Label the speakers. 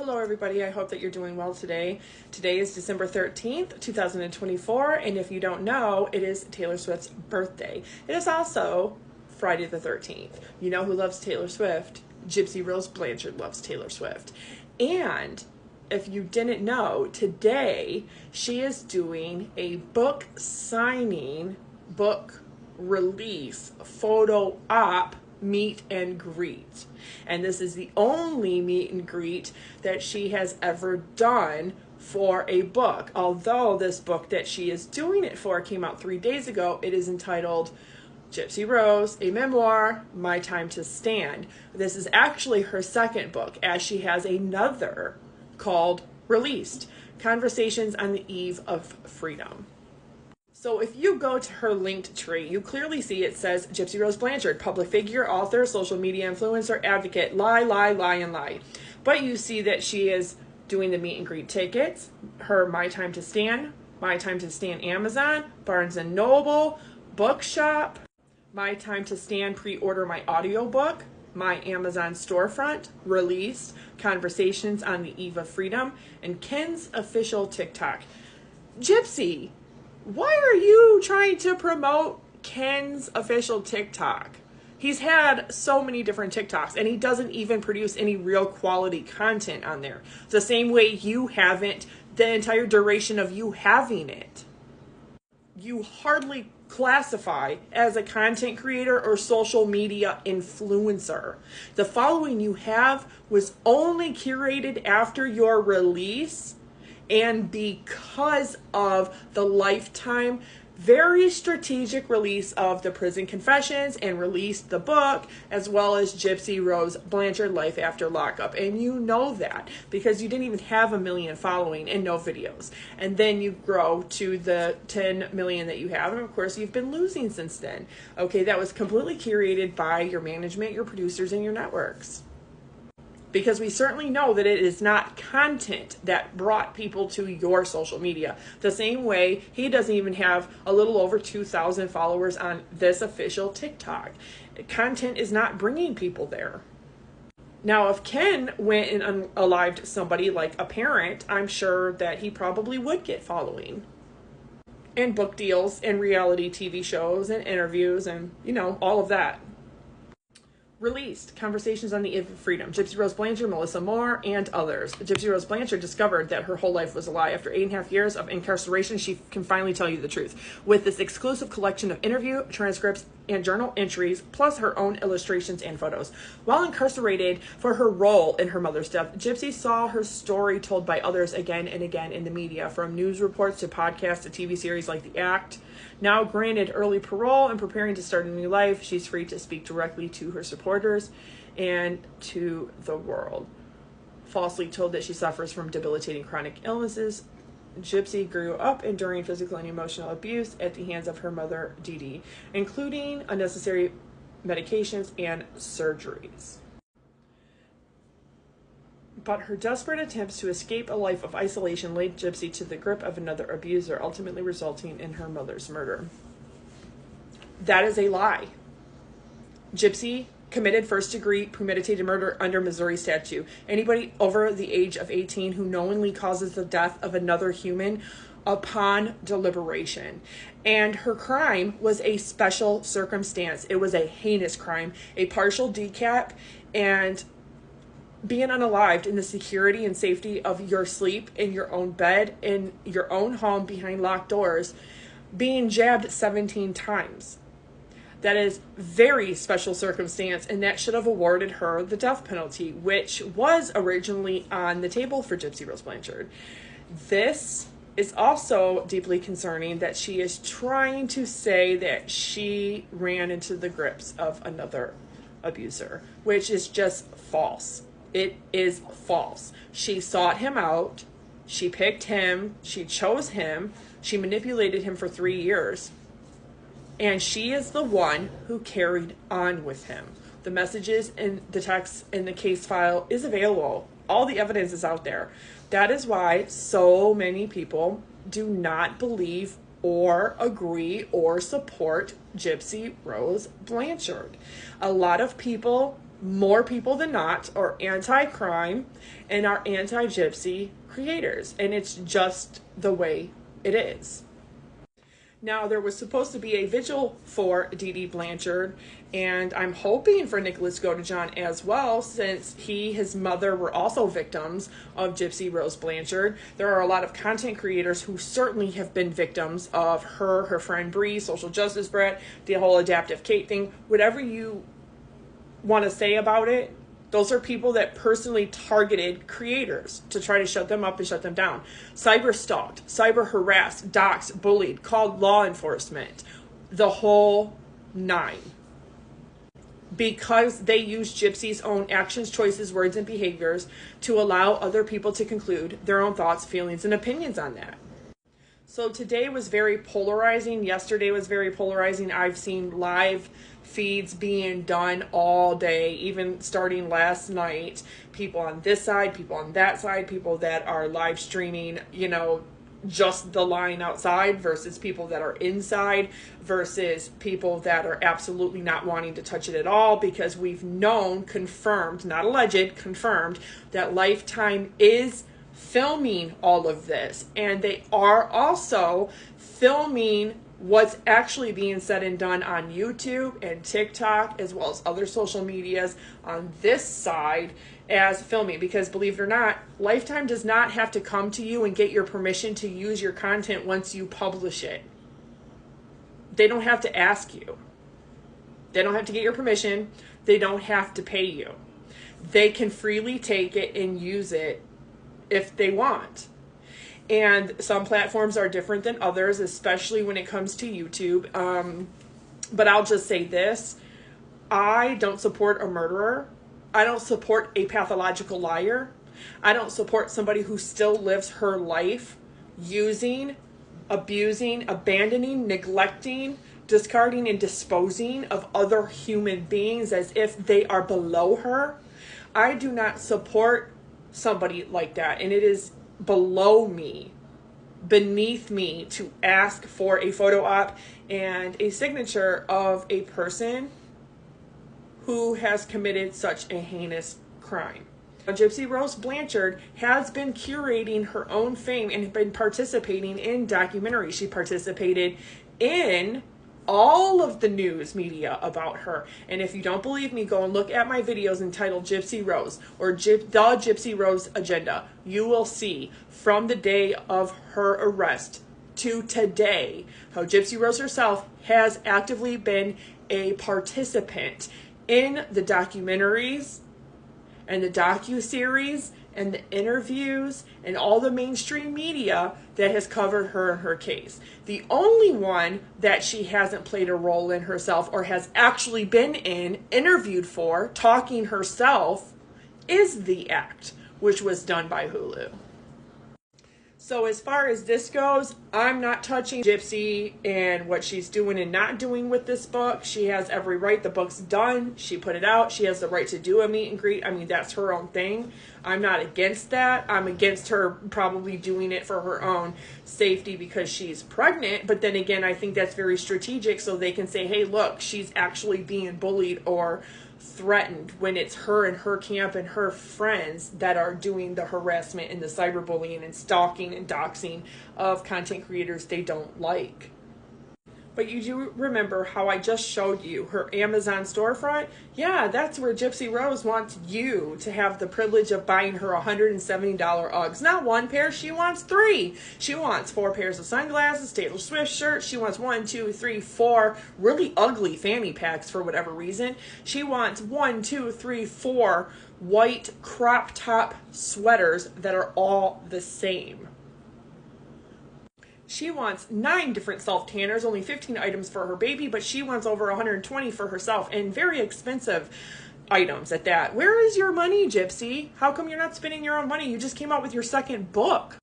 Speaker 1: Hello everybody, I hope that you're doing well today. Today is December 13th, 2024, and if you don't know, it is Taylor Swift's birthday. It is also Friday the 13th. You know who loves Taylor Swift? Gypsy Rose Blanchard loves Taylor Swift. And if you didn't know, today she is doing a book signing, book release, photo op meet and greet. And this is the only meet and greet that she has ever done for a book. Although this book that she is doing it for came out 3 days ago, it is entitled Gypsy Rose, a memoir, My Time to Stand. This is actually her second book, as she has another called Released, Conversations on the Eve of Freedom. So if you go to her linked tree, you clearly see it says Gypsy Rose Blanchard, public figure, author, social media influencer, advocate, lie, and lie. But you see that she is doing the meet and greet tickets, her My Time to Stand Amazon, Barnes & Noble, Bookshop, My Time to Stand pre-order my audiobook, my Amazon storefront, Released, Conversations on the Eve of Freedom, and Ken's official TikTok. Gypsy, why are you trying to promote Ken's official TikTok? He's had so many different TikToks, and he doesn't even produce any real quality content on there. The same way you haven't the entire duration of you having it. You hardly classify as a content creator or social media influencer. The following you have was only curated after your release and because of the lifetime, very strategic release of the Prison Confessions and released the book, as well as Gypsy Rose Blanchard, Life After Lockup. And you know that because you didn't even have 1 million following and no videos. And then you grow to the 10 million that you have. And of course, you've been losing since then. Okay, that was completely curated by your management, your producers, and your networks. Because we certainly know that it is not content that brought people to your social media. The same way he doesn't even have a little over 2,000 followers on this official TikTok. Content is not bringing people there. Now, if Ken went and unalived somebody like a parent, I'm sure that he probably would get following. And book deals and reality TV shows and interviews and, all of that. Released, Conversations on the Eve of Freedom, Gypsy Rose Blanchard, Melissa Moore, and others. Gypsy Rose Blanchard discovered that her whole life was a lie. After 8.5 years of incarceration, she can finally tell you the truth. With this exclusive collection of interview, transcripts, and journal entries, plus her own illustrations and photos. While incarcerated for her role in her mother's death, Gypsy saw her story told by others again and again in the media, from news reports to podcasts to TV series like The Act. Now granted early parole and preparing to start a new life, she's free to speak directly to her supporters and to the world. Falsely told that she suffers from debilitating chronic illnesses, Gypsy grew up enduring physical and emotional abuse at the hands of her mother, Dee Dee, including unnecessary medications and surgeries. But her desperate attempts to escape a life of isolation laid Gypsy to the grip of another abuser, ultimately resulting in her mother's murder. That is a lie. Gypsy committed first-degree premeditated murder under Missouri statute. Anybody over the age of 18 who knowingly causes the death of another human upon deliberation. And her crime was a special circumstance. It was a heinous crime, a partial decap, and being unalived in the security and safety of your sleep, in your own bed, in your own home behind locked doors, being jabbed 17 times. That is very special circumstance, and that should have awarded her the death penalty, which was originally on the table for Gypsy Rose Blanchard. This is also deeply concerning that she is trying to say that she ran into the grips of another abuser, which is just false. It is false. She sought him out. She picked him. She chose him. She manipulated him for 3 years. And she is the one who carried on with him. The messages and the text in the case file is available. All the evidence is out there. That is why so many people do not believe or agree or support Gypsy Rose Blanchard. A lot of people more people than not are anti-crime and are anti-gypsy creators. And it's just the way it is. Now, there was supposed to be a vigil for Dee Dee Blanchard, and I'm hoping for Nicholas Godejohn as well, since his mother were also victims of Gypsy Rose Blanchard. There are a lot of content creators who certainly have been victims of her friend Bree, social justice brat, the whole adaptive Kate thing, whatever you want to say about it. Those are people that personally targeted creators to try to shut them up and shut them down. Cyber stalked, cyber harassed, doxed, bullied, called law enforcement, the whole nine. Because they use Gypsy's own actions, choices, words, and behaviors to allow other people to conclude their own thoughts, feelings, and opinions on that. So today was very polarizing. Yesterday was very polarizing. I've seen live feeds being done all day, even starting last night. People on this side, people on that side, people that are live streaming, just the line outside versus people that are inside versus people that are absolutely not wanting to touch it at all, because we've known, confirmed, not alleged, confirmed, that Lifetime is filming all of this, and they are also filming what's actually being said and done on YouTube and TikTok, as well as other social medias on this side as filming, because believe it or not, Lifetime does not have to come to you and get your permission to use your content once you publish it. They don't have to ask you. They don't have to get your permission. They don't have to pay you. They can freely take it and use it if they want. And some platforms are different than others, especially when it comes to YouTube. But I'll just say this. I don't support a murderer. I don't support a pathological liar. I don't support somebody who still lives her life using, abusing, abandoning, neglecting, discarding, and disposing of other human beings as if they are below her. I do not support somebody like that, and it is below me, beneath me, to ask for a photo op and a signature of a person who has committed such a heinous crime. Gypsy Rose Blanchard has been curating her own fame and been participating in documentaries. She participated in all of the news media about her. And if you don't believe me, go and look at my videos entitled Gypsy Rose or The Gypsy Rose Agenda. You will see from the day of her arrest to today how Gypsy Rose herself has actively been a participant in the documentaries and the docuseries and the interviews and all the mainstream media that has covered her and her case. The only one that she hasn't played a role in herself or has actually been interviewed for, talking herself, is The Act, which was done by Hulu. So as far as this goes, I'm not touching Gypsy and what she's doing and not doing with this book. She has every right. The book's done. She put it out. She has the right to do a meet and greet. I mean, that's her own thing. I'm not against that. I'm against her probably doing it for her own safety because she's pregnant. But then again, I think that's very strategic so they can say, hey, look, she's actually being bullied or threatened, when it's her and her camp and her friends that are doing the harassment and the cyberbullying and stalking and doxing of content creators they don't like. But you do remember how I just showed you her Amazon storefront? Yeah, that's where Gypsy Rose wants you to have the privilege of buying her $170 Uggs. Not one pair, she wants 3. She wants 4 pairs of sunglasses, Taylor Swift shirts. She wants 1, 2, 3, 4 really ugly fanny packs for whatever reason. She wants 1, 2, 3, 4 white crop top sweaters that are all the same. She wants 9 different self-tanners, only 15 items for her baby, but she wants over 120 for herself, and very expensive items at that. Where is your money, Gypsy? How come you're not spending your own money? You just came out with your second book.